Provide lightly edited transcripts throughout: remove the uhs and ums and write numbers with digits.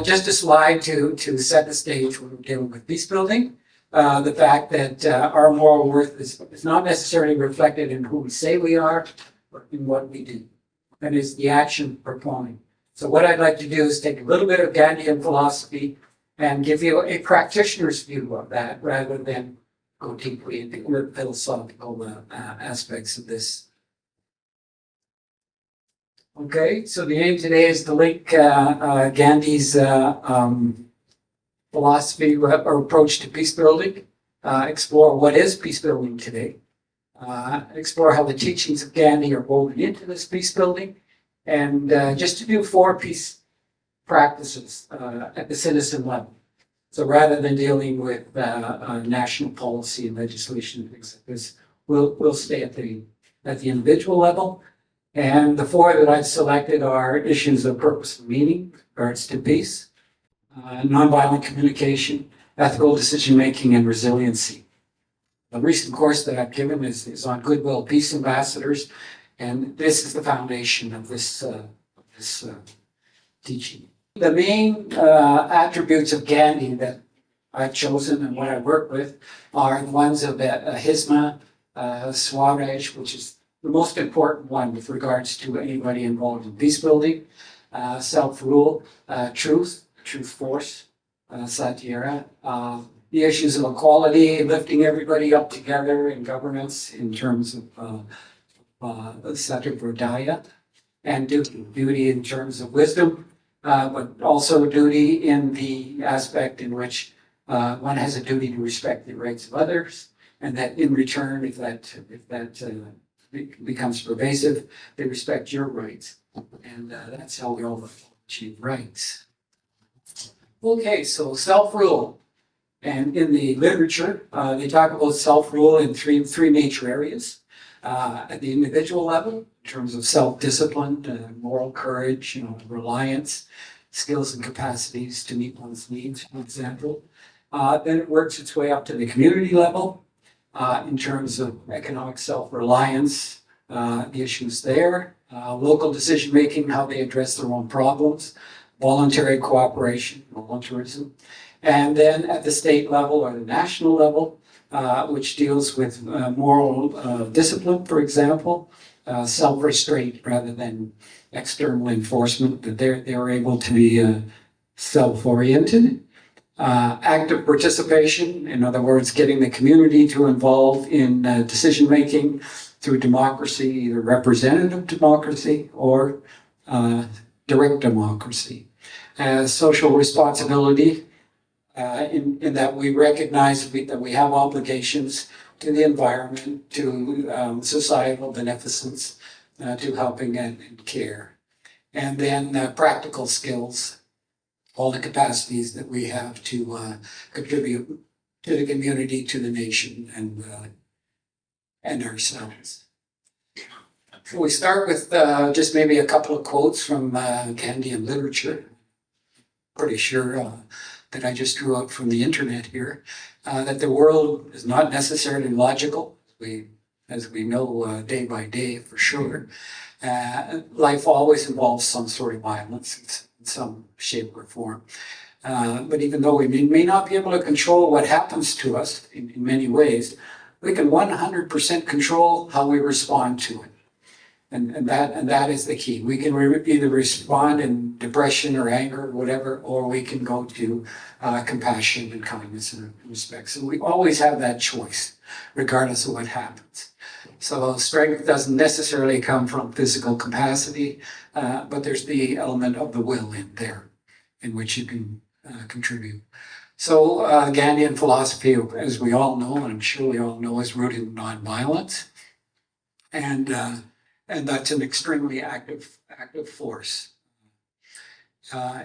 just a slide to set the stage when we're dealing with peace building. The fact that our moral worth is not necessarily reflected in who we say we are, but in what we do. And is the action performing. So what I'd like to do is take a little bit of Gandhian philosophy and give you a practitioner's view of that rather than go deeply into the philosophical aspects of this. Okay, so the aim today is to link Gandhi's philosophy or approach to peace building, explore what is peace building today, explore how the teachings of Gandhi are woven into this peace building, and just to do 4 peace practices at the citizen level. So rather than dealing with national policy and legislation and things like this, we'll stay at the individual level. And the 4 that I've selected are issues of purpose and meaning, regards to peace, nonviolent communication, ethical decision-making, and resiliency. The recent course that I've given is on goodwill peace ambassadors, and this is the foundation of this teaching. The main attributes of Gandhi that I've chosen and what I work with are the ones of Ahimsa, Swaraj, which is the most important one with regards to anybody involved in peace building, self-rule, truth force, Satyara, the issues of equality, lifting everybody up together in governance in terms of Satyavradaya, and duty in terms of wisdom, but also duty in the aspect in which one has a duty to respect the rights of others, and that in return, if that becomes pervasive, they respect your rights. And that's how we all achieve rights. Okay, so self-rule. And in the literature, they talk about self-rule in three major areas. At the individual level, in terms of self-discipline, moral courage, reliance, skills and capacities to meet one's needs, for example. Then it works its way up to the community level, in terms of economic self-reliance, the issues there, local decision-making, how they address their own problems, voluntary cooperation, voluntarism, and then at the state level or the national level, which deals with moral discipline, for example, self-restraint rather than external enforcement, that they're able to be self-oriented. Active participation, in other words, getting the community to involve in decision-making through democracy, either representative democracy or direct democracy. Social responsibility, in that we recognize that we have obligations to the environment, to societal beneficence, to helping and care. And then practical skills, all the capacities that we have to contribute to the community, to the nation, and ourselves. So we start with just maybe a couple of quotes from Gandhian literature. Pretty sure that I just drew up from the internet here, that the world is not necessarily logical, as we know day by day for sure. Life always involves some sort of violence in some shape or form. But even though we may not be able to control what happens to us in many ways, we can 100% control how we respond to it. And that is the key. We can either respond in depression or anger or whatever, or we can go to compassion and kindness and respect. So we always have that choice, regardless of what happens. So strength doesn't necessarily come from physical capacity, but there's the element of the will in there, in which you can contribute. So Gandhian philosophy, as we all know, and I'm sure we all know, is rooted in nonviolence. And that's an extremely active force.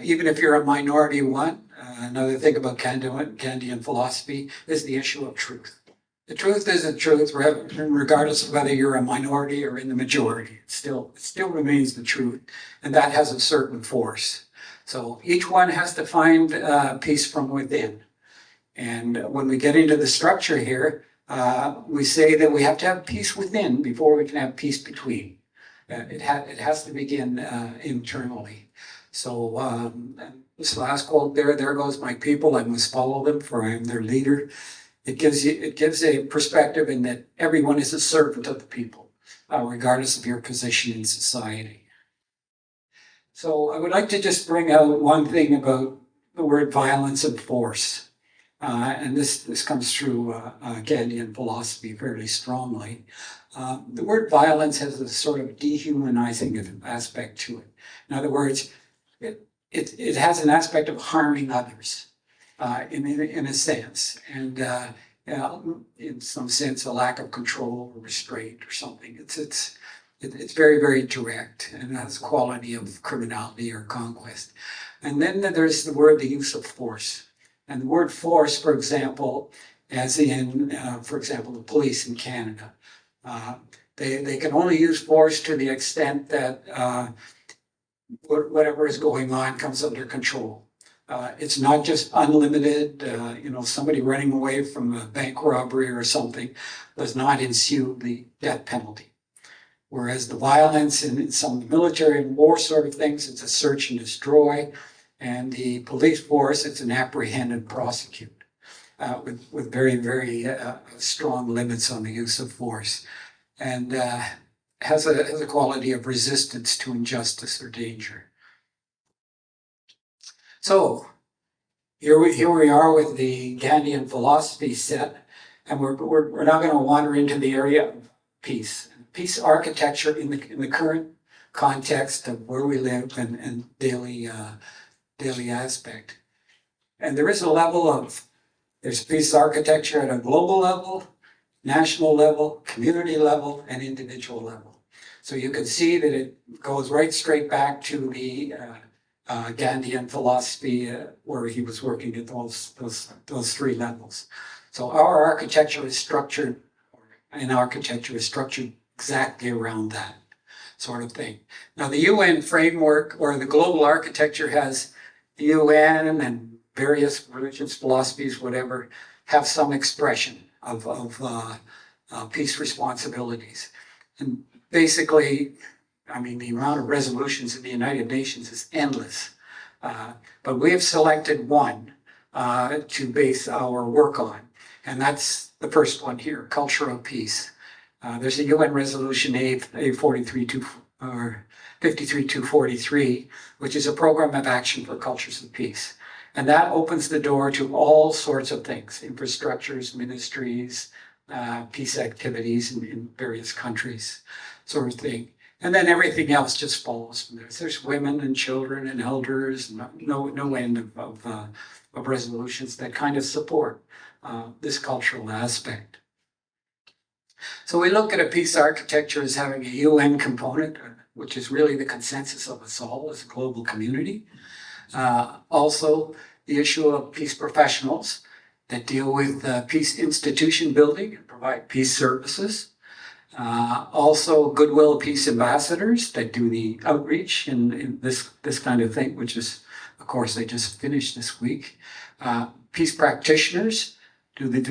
Even if you're a minority one, another thing about Gandhian philosophy is the issue of truth. The truth is the truth, regardless of whether you're a minority or in the majority. It still remains the truth, and that has a certain force. So each one has to find peace from within. And when we get into the structure here, we say that we have to have peace within before we can have peace between. It has to begin internally. So and this last quote there goes my people, I must follow them, for I am their leader. It gives a perspective in that everyone is a servant of the people, regardless of your position in society. So I would like to just bring out one thing about the word violence and force. And this comes through Gandhian philosophy fairly strongly. The word violence has a sort of dehumanizing aspect to it. In other words, it has an aspect of harming others in a sense. And in some sense, a lack of control or restraint or something. It's very, very direct and has a quality of criminality or conquest. And then there's the use of force. And the word force, for example, as in, for example, the police in Canada, they can only use force to the extent that whatever is going on comes under control. It's not just unlimited, somebody running away from a bank robbery or something does not ensue the death penalty. Whereas the violence in some military and war sort of things, it's a search and destroy. And the police force, it's an apprehend and prosecute with very, very strong limits on the use of force. And has a quality of resistance to injustice or danger. So here we are with the Gandhian philosophy set, and we're now going to wander into the area of peace architecture in the current context of where we live and daily aspect. And there is a level there's peace architecture at a global level, national level, community level, and individual level. So you can see that it goes right straight back to the Gandhian philosophy where he was working at those three levels. So our architecture is structured exactly around that sort of thing. Now the UN framework or the global architecture has the UN and various religions, philosophies, whatever, have some expression of peace responsibilities. And basically, I mean, the amount of resolutions in the United Nations is endless. But we have selected one to base our work on. And that's the first one here, culture of peace. There's a UN resolution A53243, which is a program of action for cultures of peace. And that opens the door to all sorts of things, infrastructures, ministries, peace activities in various countries, sort of thing. And then everything else just follows from there. There's women and children and elders, no end of resolutions that kind of support this cultural aspect. So we look at a peace architecture as having a UN component, which is really the consensus of us all as a global community. Also, the issue of peace professionals that deal with peace institution building and provide peace services. Also, goodwill peace ambassadors that do the outreach in this kind of thing, which is, of course, they just finished this week. Peace practitioners do the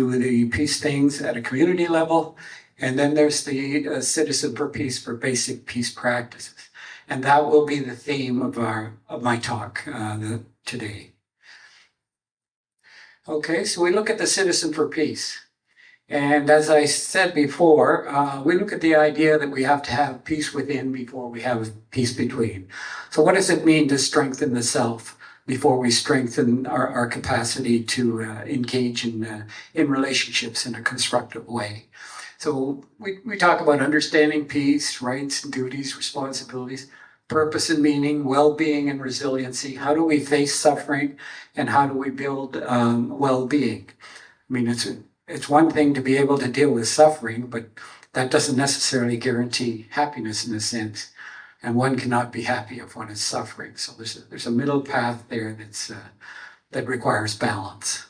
peace things at a community level. And then there's the Citizen for Peace for basic peace practices. And that will be the theme of my talk today. Okay, so we look at the Citizen for Peace. And as I said before, we look at the idea that we have to have peace within before we have peace between. So what does it mean to strengthen the self before we strengthen our capacity to engage in relationships in a constructive way? So we talk about understanding peace, rights and duties, responsibilities, purpose and meaning, well-being and resiliency. How do we face suffering and how do we build well-being? I mean, it's one thing to be able to deal with suffering, but that doesn't necessarily guarantee happiness in a sense. And one cannot be happy if one is suffering. So there's a middle path there that requires balance.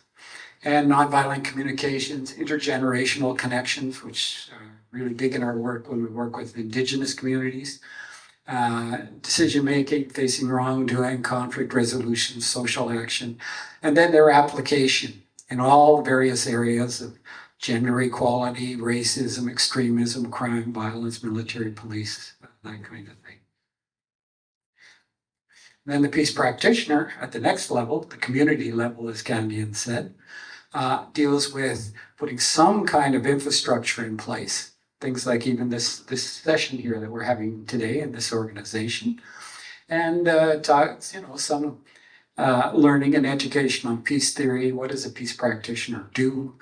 And nonviolent communications, intergenerational connections, which are really big in our work when we work with Indigenous communities. Decision-making, facing wrongdoing, conflict resolution, social action, and then their application in all various areas of gender equality, racism, extremism, crime, violence, military, police, that kind of thing. Then the peace practitioner at the next level, the community level, as Gandhian said, deals with putting some kind of infrastructure in place. Things like even this session here that we're having today in this organization. And talks, some learning and education on peace theory. What does a peace practitioner do?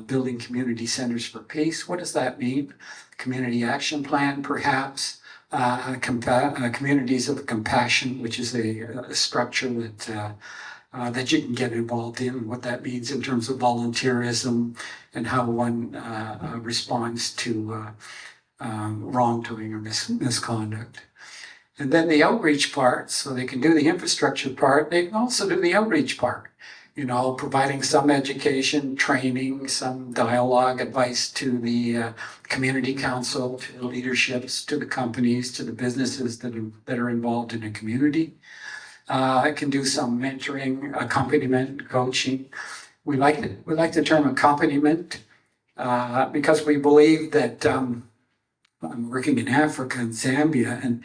Building community centers for peace. What does that mean? Community action plan, perhaps. Communities of compassion, which is a structure that you can get involved in, what that means in terms of volunteerism and how one responds to wrongdoing or misconduct. And then the outreach part, so they can do the infrastructure part, they can also do the outreach part, providing some education, training, some dialogue, advice to the community council, to the leaderships, to the companies, to the businesses that are involved in a community. It can do some mentoring, accompaniment, coaching. We like the term accompaniment because we believe that I'm working in Africa and Zambia, and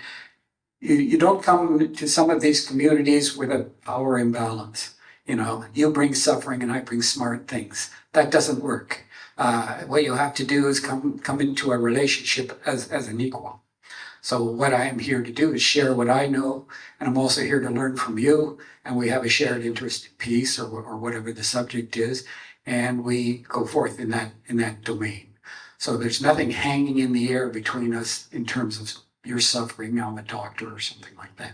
you don't come to some of these communities with a power imbalance. You bring suffering and I bring smart things. That doesn't work. What you have to do is come into a relationship as an equal. So what I am here to do is share what I know, and I'm also here to learn from you, and we have a shared interest in peace or whatever the subject is, and we go forth in that domain. So there's nothing hanging in the air between us in terms of you're suffering, I'm a doctor or something like that.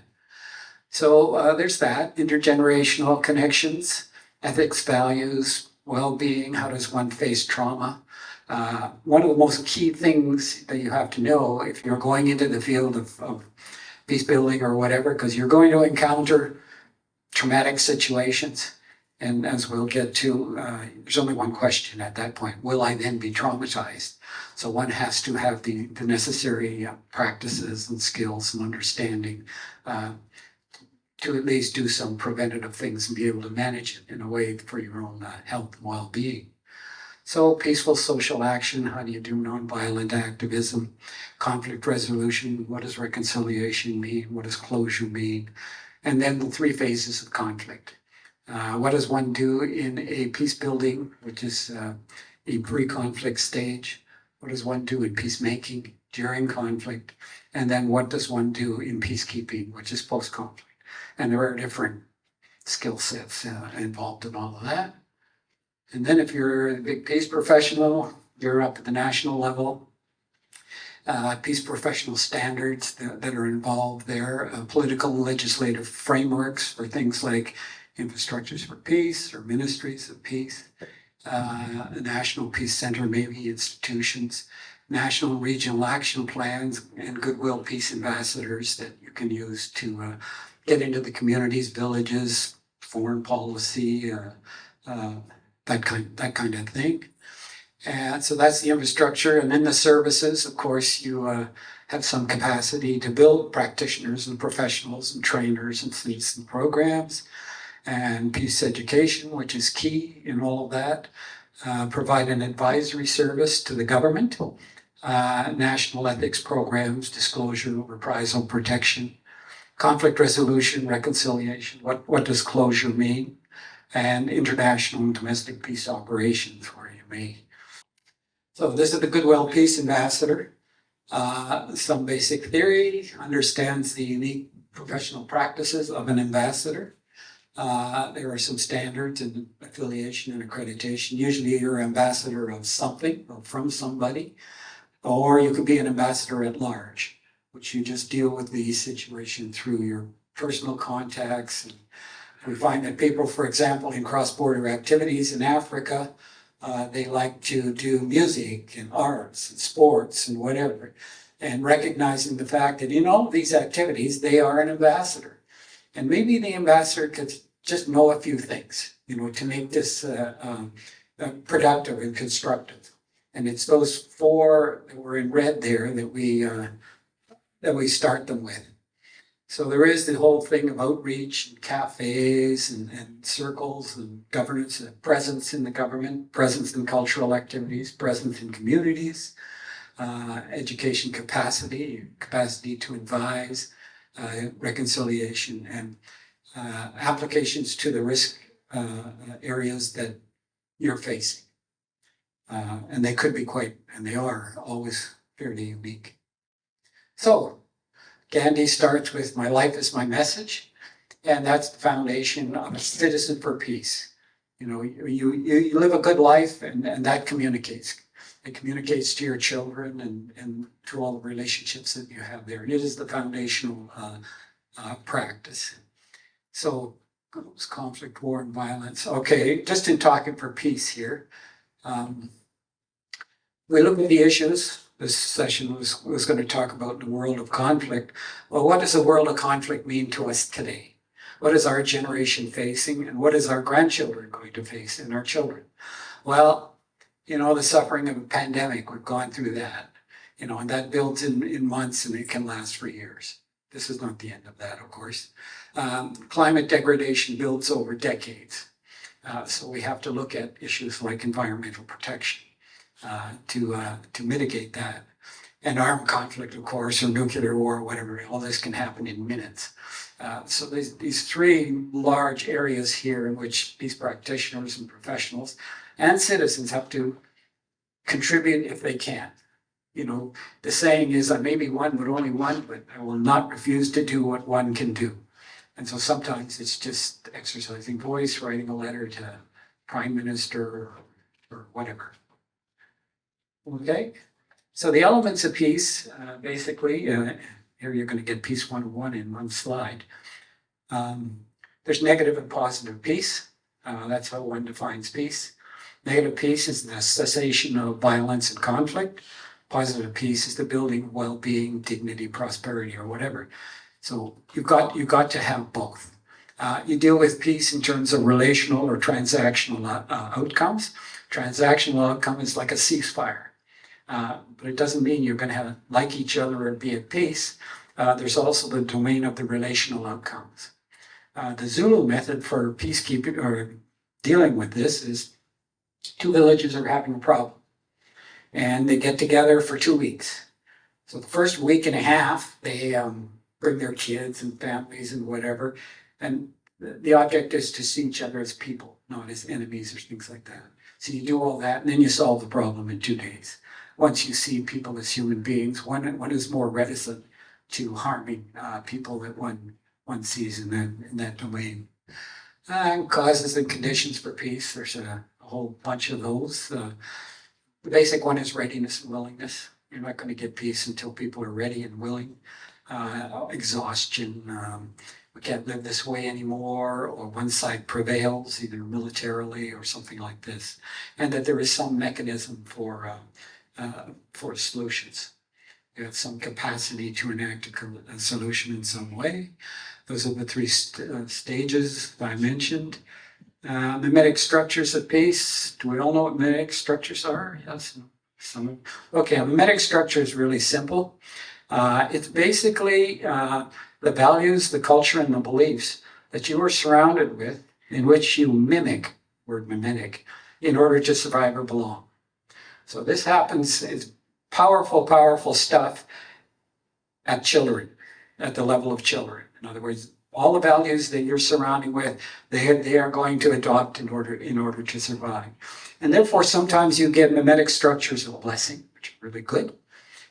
So there's that, intergenerational connections, ethics, values, well-being, how does one face trauma? One of the most key things that you have to know if you're going into the field of peace building or whatever, because you're going to encounter traumatic situations. And as we'll get to, there's only one question at that point: will I then be traumatized? So one has to have the necessary practices and skills and understanding to at least do some preventative things and be able to manage it in a way for your own health and well-being. So peaceful social action, how do you do nonviolent activism? Conflict resolution, what does reconciliation mean? What does closure mean? And then the 3 phases of conflict. What does one do in a peace building, which is a pre-conflict stage? What does one do in peacemaking during conflict? And then what does one do in peacekeeping, which is post-conflict? And there are different skill sets involved in all of that. And then if you're a big peace professional, you're up at the national level. Peace professional standards that are involved there, political and legislative frameworks for things like infrastructures for peace or ministries of peace, a national peace center, maybe institutions, national and regional action plans, and goodwill peace ambassadors that you can use to get into the communities, villages, foreign policy, that kind of thing. And so that's the infrastructure. And then the services, of course, you have some capacity to build practitioners and professionals and trainers and fleets and programs, and peace education, which is key in all of that. Provide an advisory service to the government, national ethics programs, disclosure, reprisal, protection, conflict resolution, reconciliation. What does closure mean? And international and domestic peace operations, where you may. So this is the Goodwill Peace Ambassador. Some basic theory, understands the unique professional practices of an ambassador. There are some standards in affiliation and accreditation. Usually you're ambassador of something or from somebody, or you could be an ambassador at large, which you just deal with the situation through your personal contacts. And we find that people, for example, in cross-border activities in Africa, they like to do music and arts and sports and whatever, and recognizing the fact that in all of these activities, they are an ambassador. And maybe the ambassador could just know a few things, to make this productive and constructive. And it's those 4 that were in red there that we start them with. So there is the whole thing of outreach and cafes and circles and governance, presence in the government, presence in cultural activities, presence in communities, education capacity to advise, reconciliation, and applications to the risk areas that you're facing. And they could be and they are always fairly unique. So Gandhi starts with "My life is my message," and that's the foundation of a citizen for peace. You live a good life, and that communicates. It communicates to your children and to all the relationships that you have there. And it is the foundational practice. So conflict, war, and violence. Okay, just in talking for peace here, we look at the issues. This session was going to talk about the world of conflict. Well, what does the world of conflict mean to us today? What is our generation facing, and what is our grandchildren going to face, and our children? Well, the suffering of a pandemic, we've gone through that, and that builds in months, and it can last for years. This is not the end of that, of course. Climate degradation builds over decades. So we have to look at issues like environmental protection to mitigate that. And armed conflict, of course, or nuclear war, whatever, all this can happen in minutes. So these three large areas here in which peace practitioners and professionals and citizens have to contribute if they can. The saying is, I may be one, but only one, but I will not refuse to do what one can do. And so sometimes it's just exercising voice, writing a letter to Prime Minister or whatever. Okay? So the elements of peace, basically, here you're going to get Peace 101 in one slide. There's negative and positive peace. That's how one defines peace. Negative peace is the cessation of violence and conflict. Positive peace is the building of well-being, dignity, prosperity, or whatever. So you've got to have both. You deal with peace in terms of relational or transactional outcomes. Transactional outcome is like a ceasefire. But it doesn't mean you're going to like each other and be at peace. There's also the domain of the relational outcomes. The Zulu method for peacekeeping or dealing with this is two villages are having a problem, and they get together for 2 weeks. So the first week and a half, they bring their kids and families and whatever, and the object is to see each other as people, not as enemies or things like that. So you do all that, and then you solve the problem in 2 days. Once you see people as human beings, one is more reticent to harming people that one sees in that domain. Causes and conditions for peace, there's a whole bunch of those. The basic one is readiness and willingness. You're not going to get peace until people are ready and willing. Exhaustion, we can't live this way anymore, or one side prevails, either militarily or something like this. And that there is some mechanism for solutions. You have some capacity to enact a solution in some way. Those are the three stages I mentioned. Mimetic structures of peace. Do we all know what mimetic structures are? Yes. Okay, a mimetic structure is really simple. It's basically the values, the culture, and the beliefs that you are surrounded with, in which you mimic, word mimetic, in order to survive or belong. So this happens, is powerful, powerful stuff at children, at the level of children. In other words, all the values that you're surrounding with, they are going to adopt in order to survive. And therefore, sometimes you get mimetic structures of blessing, which are really good,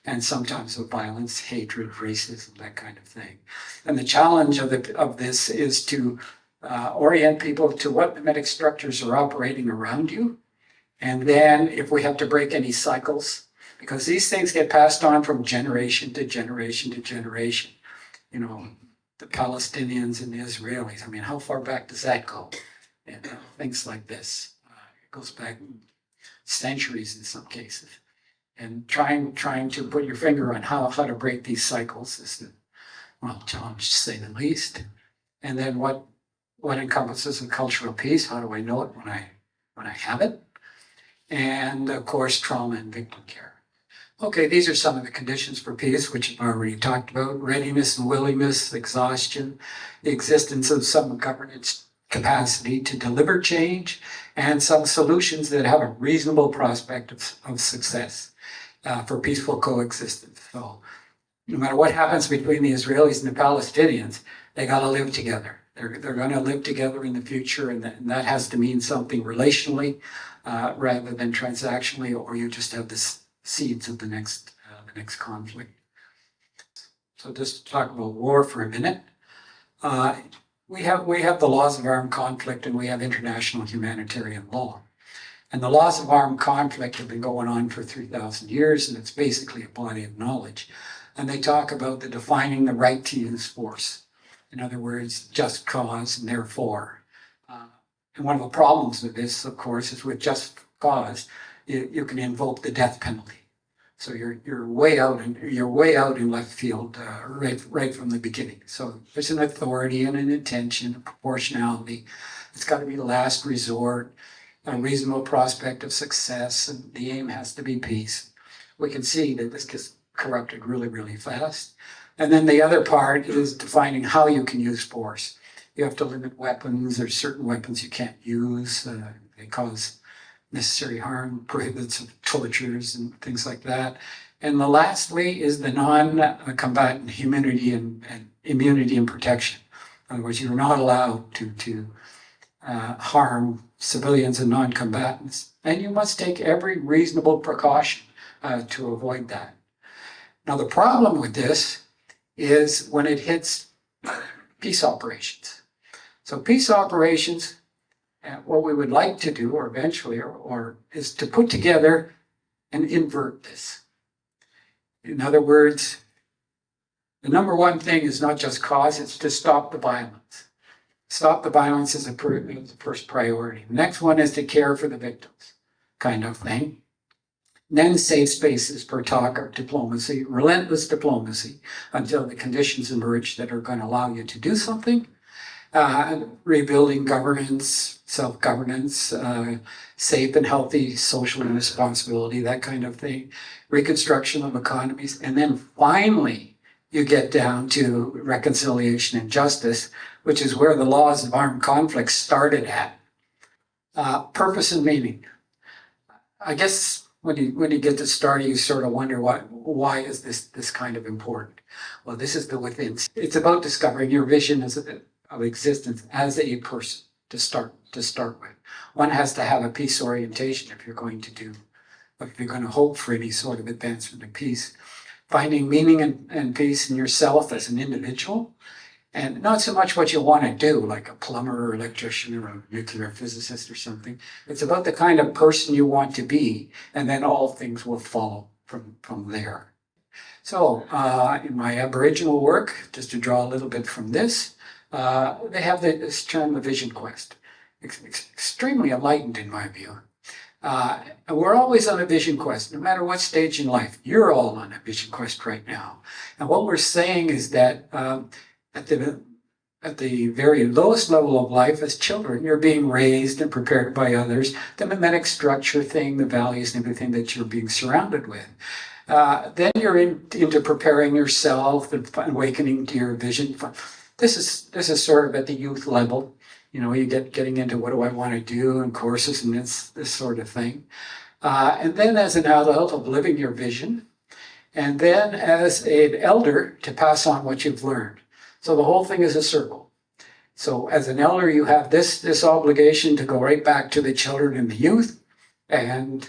and sometimes of violence, hatred, racism, that kind of thing. And the challenge of this is to orient people to what mimetic structures are operating around you. And then if we have to break any cycles, because these things get passed on from generation to generation to generation. The Palestinians and the Israelis, I mean, how far back does that go? And things like this. It goes back centuries in some cases. And trying to put your finger on how to break these cycles is a challenge to say the least. And then what encompasses a cultural peace? How do I know it when I have it? And of course, trauma and victim care. Okay, these are some of the conditions for peace, which I've already talked about. Readiness and willingness, exhaustion, the existence of some governance capacity to deliver change, and some solutions that have a reasonable prospect of success for peaceful coexistence. So no matter what happens between the Israelis and the Palestinians, they got to live together. They're going to live together in the future, and that has to mean something relationally rather than transactionally, or you just have the seeds of the next conflict. So just to talk about war for a minute. We have the laws of armed conflict, and we have international humanitarian law. And the laws of armed conflict have been going on for 3,000 years, and it's basically a body of knowledge. And they talk about the defining the right to use force. In other words, just cause and therefore. And one of the problems with this, of course, is with just cause, you can invoke the death penalty. So you're way out in left field right from the beginning. So there's an authority and an intention, a proportionality. It's got to be the last resort, a reasonable prospect of success, and the aim has to be peace. We can see that this gets corrupted really, really fast. And then the other part is defining how you can use force. You have to limit weapons. There's certain weapons you can't use. They cause necessary harm, prohibits of tortures and things like that. And the lastly is the non-combatant immunity and protection. In other words, you're not allowed to harm civilians and non-combatants, and you must take every reasonable precaution to avoid that. Now, the problem with this is when it hits peace operations. So peace operations, what we would like to do, or eventually, or is to put together and invert this. In other words, the number one thing is not just cause, it's to stop the violence. Stop the violence is the first priority. The next one is to care for the victims, kind of thing. Then safe spaces for talk or diplomacy, relentless diplomacy, until the conditions emerge that are going to allow you to do something. Rebuilding governance, self-governance, safe and healthy social responsibility, that kind of thing. Reconstruction of economies. And then finally, you get down to reconciliation and justice, which is where the laws of armed conflict started at. Purpose and meaning. I guess when you get to start, you sort of wonder why is this kind of important? Well, this is the within. It's about discovering your vision of existence as a person to start with. One has to have a peace orientation if you're going to hope for any sort of advancement in peace. Finding meaning and peace in yourself as an individual, and not so much what you want to do, like a plumber or electrician or a nuclear physicist or something. It's about the kind of person you want to be, and then all things will follow from there. So in my Aboriginal work, just to draw a little bit from this, they have this term, the vision quest. Extremely enlightened in my view. And we're always on a vision quest, no matter what stage in life. You're all on a vision quest right now. And what we're saying is that at the very lowest level of life as children, you're being raised and prepared by others, the mimetic structure thing, the values and everything that you're being surrounded with. Then you're into preparing yourself and awakening to your vision. This is sort of at the youth level. You know, you getting into what do I want to do and courses and this sort of thing. And then as an adult of living your vision. And then as an elder to pass on what you've learned. So the whole thing is a circle. So as an elder, you have this obligation to go right back to the children and the youth and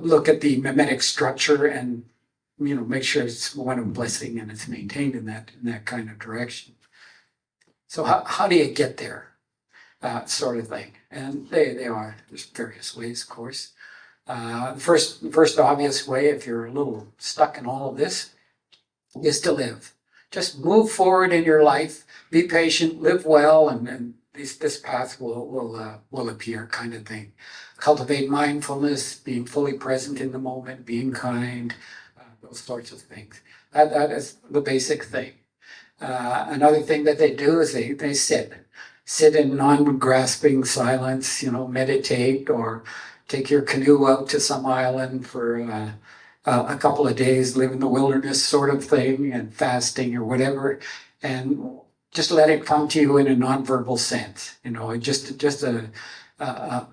look at the mimetic structure and, you know, make sure it's one of blessing and it's maintained in that kind of direction. So how do you get there, sort of thing? And they are, there's various ways, of course. The first obvious way, if you're a little stuck in all of this, is to live. Just move forward in your life, be patient, live well, and this path will appear, kind of thing. Cultivate mindfulness, being fully present in the moment, being kind, those sorts of things. That is the basic thing. Another thing that they do is they sit in non-grasping silence, you know, meditate or take your canoe out to some island for a couple of days, live in the wilderness sort of thing, and fasting or whatever, and just let it come to you in a nonverbal sense, you know, just a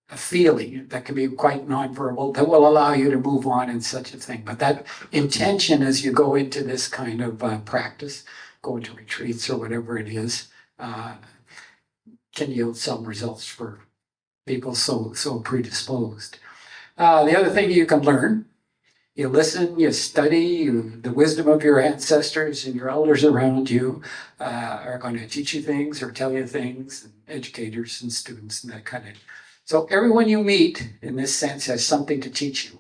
a feeling that can be quite nonverbal that will allow you to move on in such a thing. But that intention as you go into this kind of practice, go into retreats or whatever it is, can yield some results for people so predisposed. The other thing you can learn, you listen, you study, the wisdom of your ancestors and your elders around you are going to teach you things or tell you things, and educators and students and that kind of. So everyone you meet in this sense has something to teach you,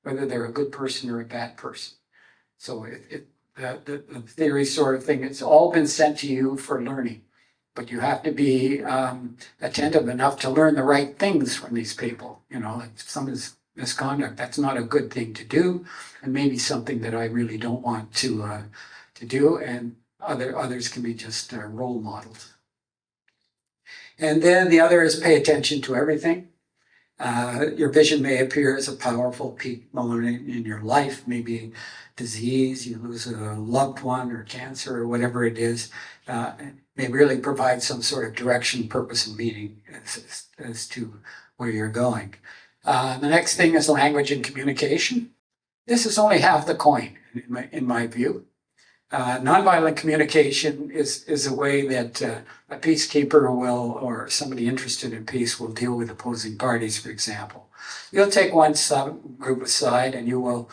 whether they're a good person or a bad person. So the theory sort of thing, it's all been sent to you for learning, but you have to be attentive enough to learn the right things from these people. You know, like some is misconduct, that's not a good thing to do, and maybe something that I really don't want to do, and others can be just role models. And then the other is pay attention to everything. Your vision may appear as a powerful peak moment in your life, maybe disease, you lose a loved one or cancer or whatever it is, may really provide some sort of direction, purpose, and meaning as to where you're going. The next thing is language and communication. This is only half the coin, in my view. Nonviolent communication is a way that a peacekeeper will, or somebody interested in peace, will deal with opposing parties, for example. You'll take one group aside and you will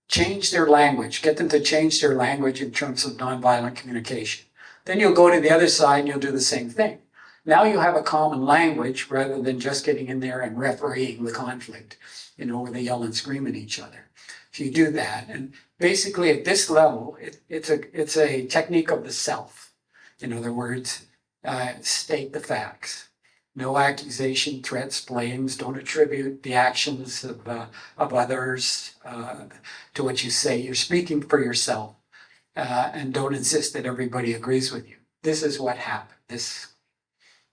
change their language, get them to change their language in terms of nonviolent communication. Then you'll go to the other side and you'll do the same thing. Now you have a common language rather than just getting in there and refereeing the conflict, you know, where they yell and scream at each other. If you do that, and basically at this level, it's a technique of the self. In other words, state the facts. No accusation, threats, blames. Don't attribute the actions of others to what you say. You're speaking for yourself, and don't insist that everybody agrees with you. This is what happened. This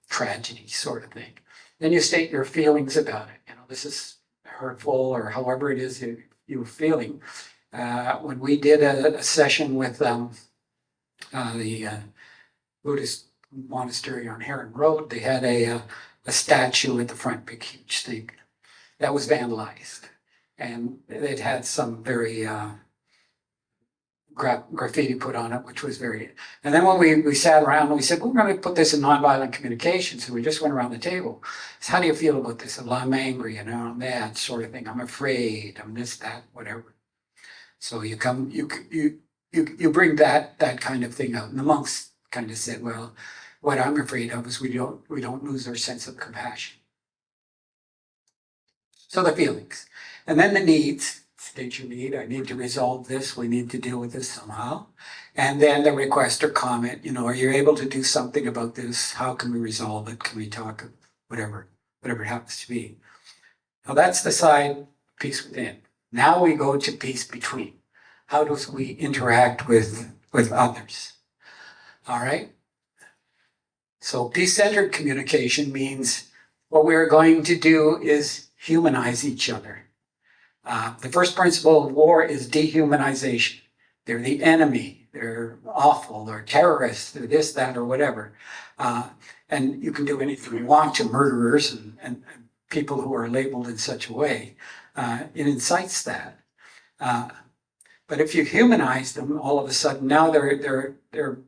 tragedy sort of thing. Then you state your feelings about it. You know, this is hurtful, or however it is you were feeling. When we did a session with the Buddhist monastery on Heron Road, they had a statue at the front, big huge thing, that was vandalized. And it had some very graffiti put on it, which was very. And then when we sat around and we said, we're going to put this in nonviolent communication. So we just went around the table. So how do you feel about this? Well, I'm angry, you know, I'm mad, sort of thing. I'm afraid, I'm this, that, whatever. So you bring that kind of thing out. And the monks kind of said, well, what I'm afraid of is we don't lose our sense of compassion. So the feelings. And then the needs. State your need. I need to resolve this. We need to deal with this somehow. And then the request or comment, you know, are you able to do something about this? How can we resolve it? Can we talk? Whatever it happens to be. Now that's the side, peace within. Now we go to peace between. How do we interact with others? All right. So peace-centered communication means what we're going to do is humanize each other. The first principle of war is dehumanization. They're the enemy. They're awful. They're terrorists. They're this, that, or whatever. And you can do anything you want to murderers and people who are labeled in such a way. It incites that. But if you humanize them, all of a sudden now they're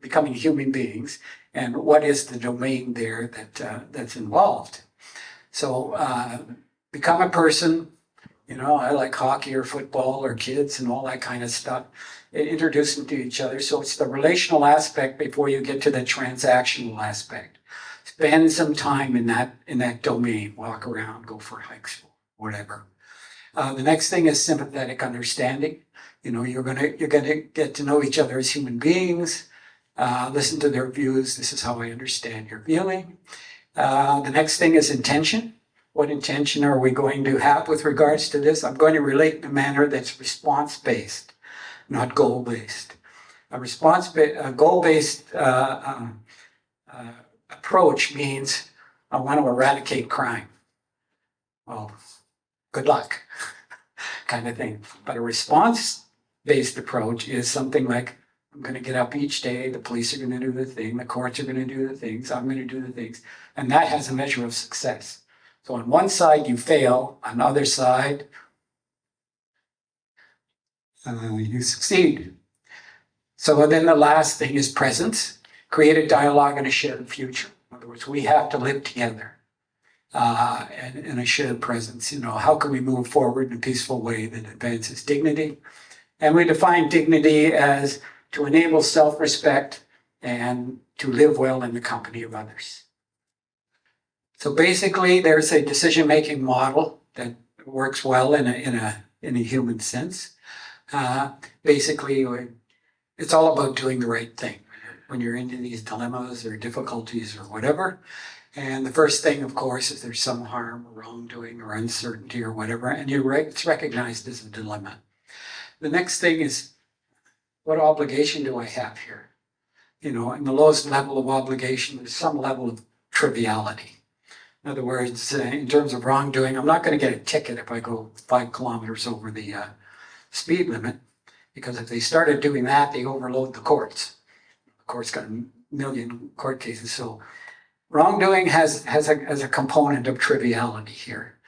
becoming human beings. And what is the domain there that's involved? So become a person. You know, I like hockey or football or kids and all that kind of stuff. Introduce them to each other. So it's the relational aspect before you get to the transactional aspect. Spend some time in that domain. Walk around, go for hikes, whatever. The next thing is sympathetic understanding. You know, you're gonna get to know each other as human beings. Listen to their views. This is how I understand your feeling. The next thing is intention. What intention are we going to have with regards to this? I'm going to relate in a manner that's response-based, not goal-based. A goal-based approach means I want to eradicate crime. Well, good luck, kind of thing. But a response-based approach is something like, I'm going to get up each day, the police are going to do the thing, the courts are going to do the things, I'm going to do the things. And that has a measure of success. So on one side you fail, on the other side you succeed. So then the last thing is presence. Create a dialogue and a shared future. In other words, we have to live together and a shared presence. How can we move forward in a peaceful way that advances dignity? And we define dignity as to enable self-respect and to live well in the company of others. So basically, there's a decision-making model that works well in a human sense. Basically, it's all about doing the right thing when you're into these dilemmas or difficulties or whatever. And the first thing, of course, is there's some harm or wrongdoing or uncertainty or whatever, and it's recognized as a dilemma. The next thing is, what obligation do I have here? In the lowest level of obligation, there's some level of triviality. In other words, in terms of wrongdoing, I'm not going to get a ticket if I go 5 kilometers over the speed limit, because if they started doing that, they overload the courts. The court's got a million court cases, so wrongdoing has a component of triviality here.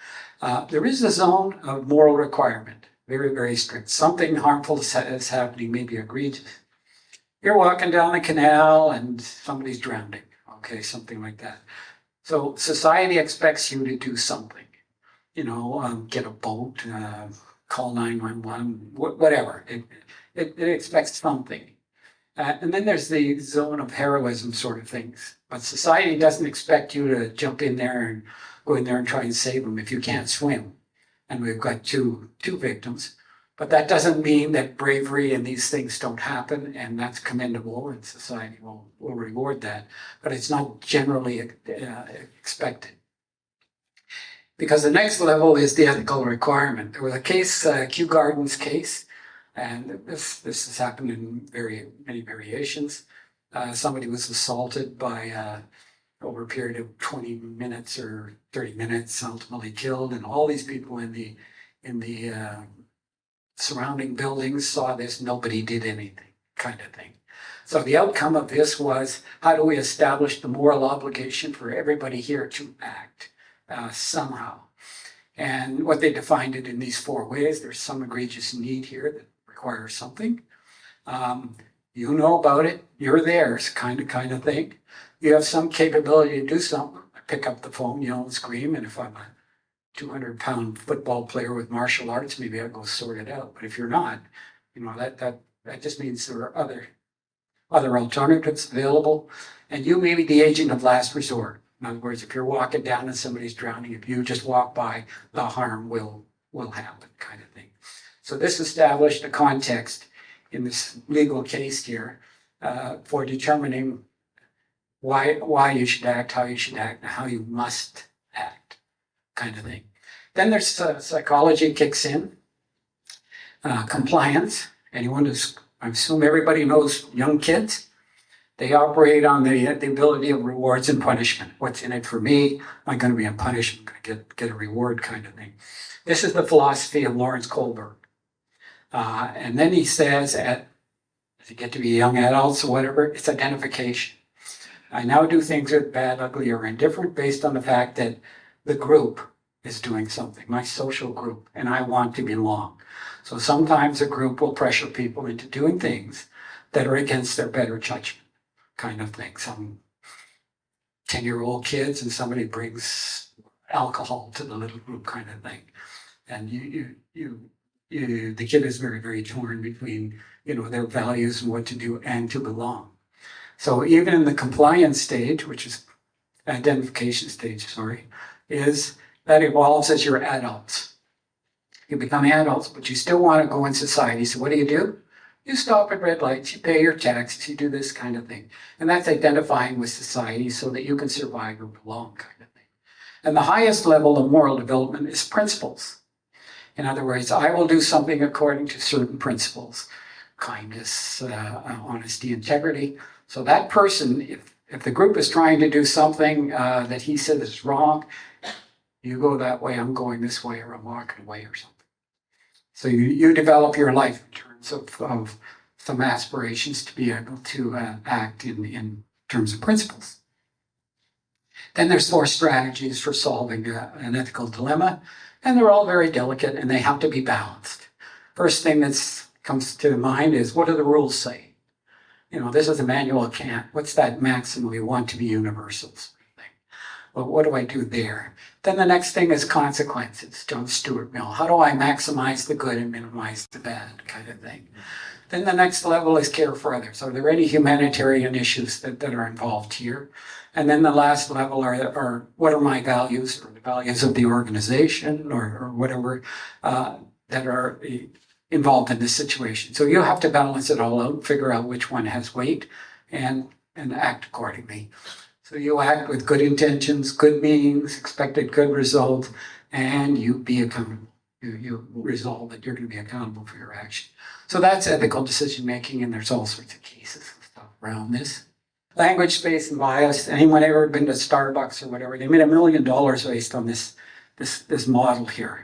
There is a zone of moral requirement, very, very strict. Something harmful is happening, maybe egregious. You're walking down the canal and somebody's drowning, okay, something like that. So society expects you to do something, get a boat, call 911, whatever. It expects something. And then there's the zone of heroism sort of things. But society doesn't expect you to jump in there and go in there and try and save them if you can't swim. And we've got two victims. But that doesn't mean that bravery and these things don't happen, and that's commendable, and society will reward that. But it's not generally expected. Because the next level is the ethical requirement. There was a case, Kew Gardens case, and this has happened in many variations. Somebody was assaulted by over a period of 20 minutes or 30 minutes, ultimately killed, and all these people in the surrounding buildings saw this. Nobody did anything, kind of thing. So the outcome of this was, how do we establish the moral obligation for everybody here to act somehow? And what they defined it in these 4 ways. There's some egregious need here that requires something. You know about it, you're theirs, kind of thing. You have some capability to do something. I pick up the phone, yell and scream, and if I'm a 200-pound football player with martial arts, maybe I'll go sort it out. But if you're not, that just means there are other alternatives available, and you may be the agent of last resort. In other words, if you're walking down and somebody's drowning, if you just walk by, the harm will happen, kind of thing. So this established a context in this legal case here for determining why you should act, how you should act, and how you must act, kind of thing. Then there's psychology kicks in, compliance. I assume everybody knows young kids. They operate on the ability of rewards and punishment. What's in it for me? Am I going to be punished? I'm going to get a reward, kind of thing. This is the philosophy of Lawrence Kohlberg. And then he says, as you get to be young adults or whatever, it's identification. I now do things that are bad, ugly, or indifferent based on the fact that the group is doing something, my social group, and I want to belong. So sometimes a group will pressure people into doing things that are against their better judgment, kind of thing. Some 10-year-old kids and somebody brings alcohol to the little group, kind of thing. And the kid is very, very torn between, their values and what to do and to belong. So even in the compliance stage, which is identification stage, is that evolves as you're adults. You become adults, but you still want to go in society. So what do? You stop at red lights, you pay your taxes, you do this kind of thing. And that's identifying with society so that you can survive or belong, kind of thing. And the highest level of moral development is principles. In other words, I will do something according to certain principles. Kindness, honesty, integrity. So that person, if the group is trying to do something that he said is wrong, you go that way, I'm going this way, or I'm walking away or something. So you develop your life in terms of some aspirations to be able to act in terms of principles. Then there's 4 strategies for solving an ethical dilemma, and they're all very delicate and they have to be balanced. First thing that comes to mind is, what do the rules say? You know, this is a manual of Kant. What's that maxim we want to be universals? Well, what do I do there? Then the next thing is consequences, John Stuart Mill. How do I maximize the good and minimize the bad, kind of thing? Then the next level is care for others. Are there any humanitarian issues that are involved here? And then the last level are what are my values, or the values of the organization, or whatever, that are involved in this situation. So you have to balance it all out, figure out which one has weight, and act accordingly. So you act with good intentions, good meanings, expected good results, and you be accountable. You resolve that you're going to be accountable for your action. So that's ethical decision making, and there's all sorts of cases and stuff around this. Language, space, and bias. Anyone ever been to Starbucks or whatever? They made $1 million based on this model here.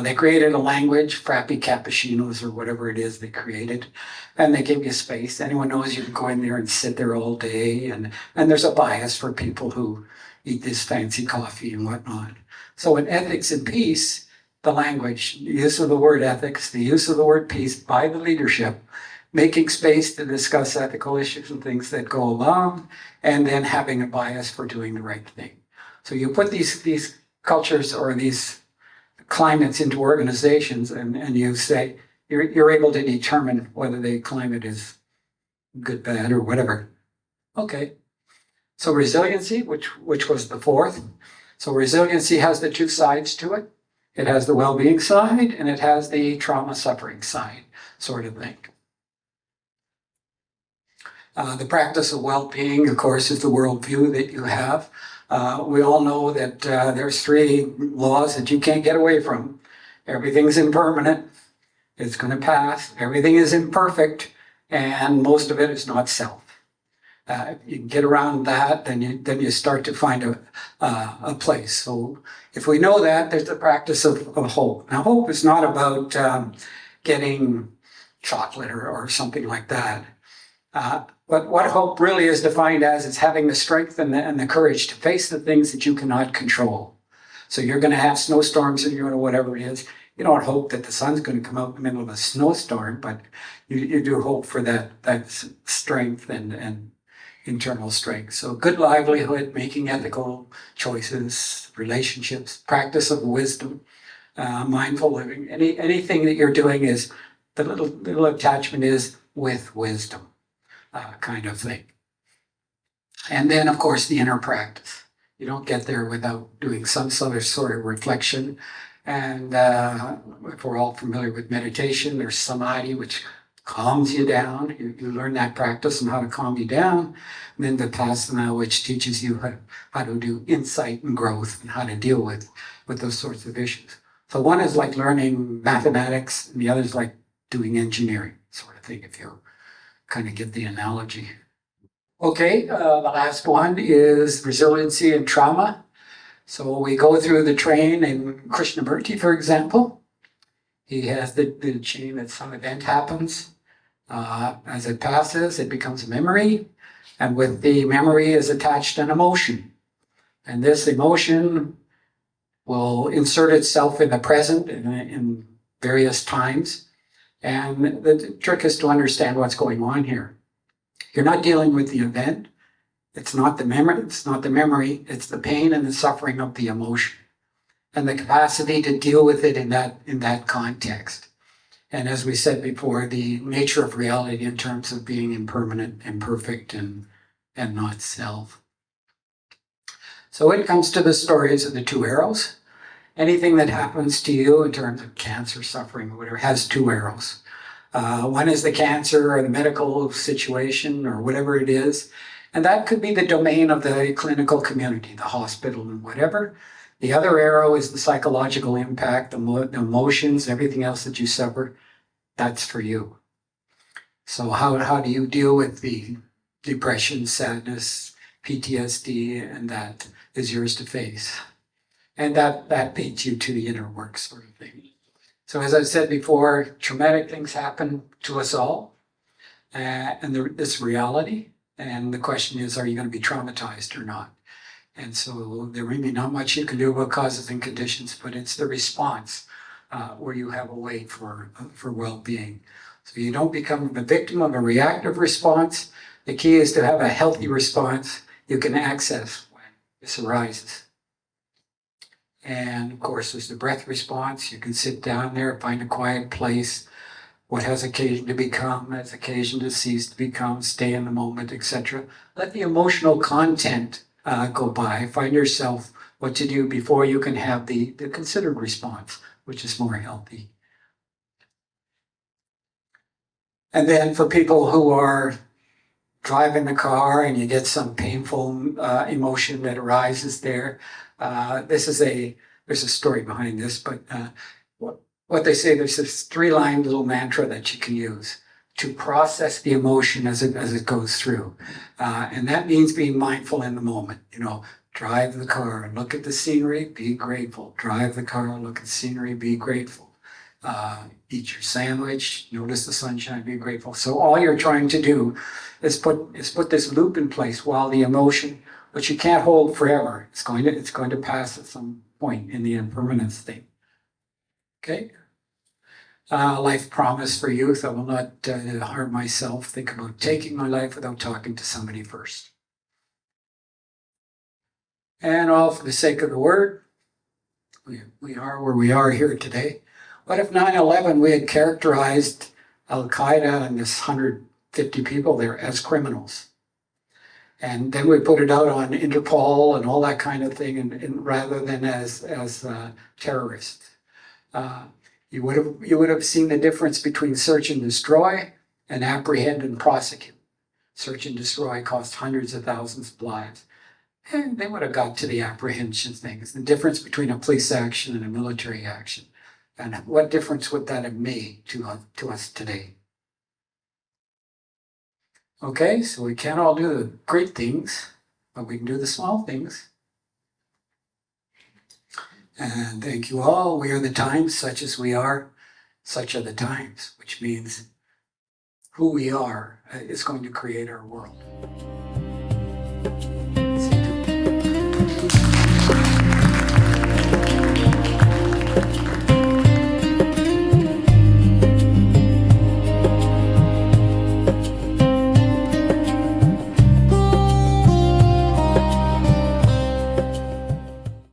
They created a language, frappy cappuccinos or whatever it is they created, and they give you space. Anyone knows you can go in there and sit there all day, and there's a bias for people who eat this fancy coffee and whatnot. So in ethics and peace, the language, the use of the word ethics, the use of the word peace by the leadership, making space to discuss ethical issues and things that go along, and then having a bias for doing the right thing. So you put these cultures or these climates into organizations, and you say you're able to determine whether the climate is good, bad, or whatever. Okay. So resiliency, which was the 4th. So resiliency has the 2 sides to it. It has the well-being side, and it has the trauma suffering side, sort of thing. The practice of well-being, of course, is the worldview that you have. We all know that there's 3 laws that you can't get away from. Everything's impermanent. It's going to pass. Everything is imperfect, and most of it is not self. If you can get around that, then you start to find a place. So if we know that, there's the practice of hope. Now, hope is not about getting chocolate or something like that. But what hope really is defined as is having the strength and the courage to face the things that you cannot control. So you're going to have snowstorms and you're going to whatever it is. You don't hope that the sun's going to come out in the middle of a snowstorm, but you do hope for that strength and internal strength. So good livelihood, making ethical choices, relationships, practice of wisdom, mindful living. Anything that you're doing is, the little attachment is with wisdom. Kind of thing. And then, of course, the inner practice. You don't get there without doing some sort of reflection. And if we're all familiar with meditation, there's samadhi, which calms you down. You learn that practice and how to calm you down. And then vipassana, which teaches you how to do insight and growth and how to deal with those sorts of issues. So one is like learning mathematics, and the other is like doing engineering, sort of thing, if you kind of get the analogy. Okay, the last one is resiliency and trauma. So we go through the train in Krishnamurti, for example. He has the chain that some event happens. As it passes, it becomes a memory. And with the memory is attached an emotion. And this emotion will insert itself in the present in various times. And the trick is to understand what's going on here. You're not dealing with the event. It's not the memory. It's the pain and the suffering of the emotion, and the capacity to deal with it in that context. And as we said before, the nature of reality in terms of being impermanent, imperfect, and not self. So when it comes to the stories of the 2 arrows, anything that happens to you in terms of cancer, suffering, or whatever, has 2 arrows. One is the cancer or the medical situation or whatever it is. And that could be the domain of the clinical community, the hospital and whatever. The other arrow is the psychological impact, the emotions, everything else that you suffer. That's for you. So how do you deal with the depression, sadness, PTSD, and that is yours to face. And that leads you to the inner work sort of thing. So as I said before, traumatic things happen to us all, and this reality. And the question is, are you going to be traumatized or not? And so there may be not much you can do about causes and conditions, but it's the response where you have a way for well-being. So you don't become the victim of a reactive response. The key is to have a healthy response you can access when this arises. And of course, there's the breath response. You can sit down there, find a quiet place. What has occasion to become has occasion to cease to become, stay in the moment, etc. Let the emotional content go by. Find yourself what to do before you can have the considered response, which is more healthy. And then for people who are driving the car and you get some painful emotion that arises there, there's a story behind this, but what they say, there's this 3-line little mantra that you can use to process the emotion as it goes through. And that means being mindful in the moment. Drive the car and look at the scenery, be grateful. Drive the car, look at the scenery, be grateful. Eat your sandwich, notice the sunshine, be grateful. So all you're trying to do is put this loop in place while the emotion, which you can't hold forever, it's going to pass at some point in the impermanence state. Okay? Life promise for youth. I will not harm myself. Think about taking my life without talking to somebody first. And all for the sake of the word, we are where we are here today. What if 9/11 we had characterized Al-Qaeda and this 150 people there as criminals? And then we put it out on Interpol and all that kind of thing, and rather than as terrorists. You would have seen the difference between search and destroy and apprehend and prosecute. Search and destroy cost hundreds of thousands of lives. And they would have got to the apprehension things, the difference between a police action and a military action. And what difference would that have made to us today? Okay, so we can't all do the great things, but we can do the small things. And thank you all. We are the times, such as we are, such are the times, which means who we are is going to create our world.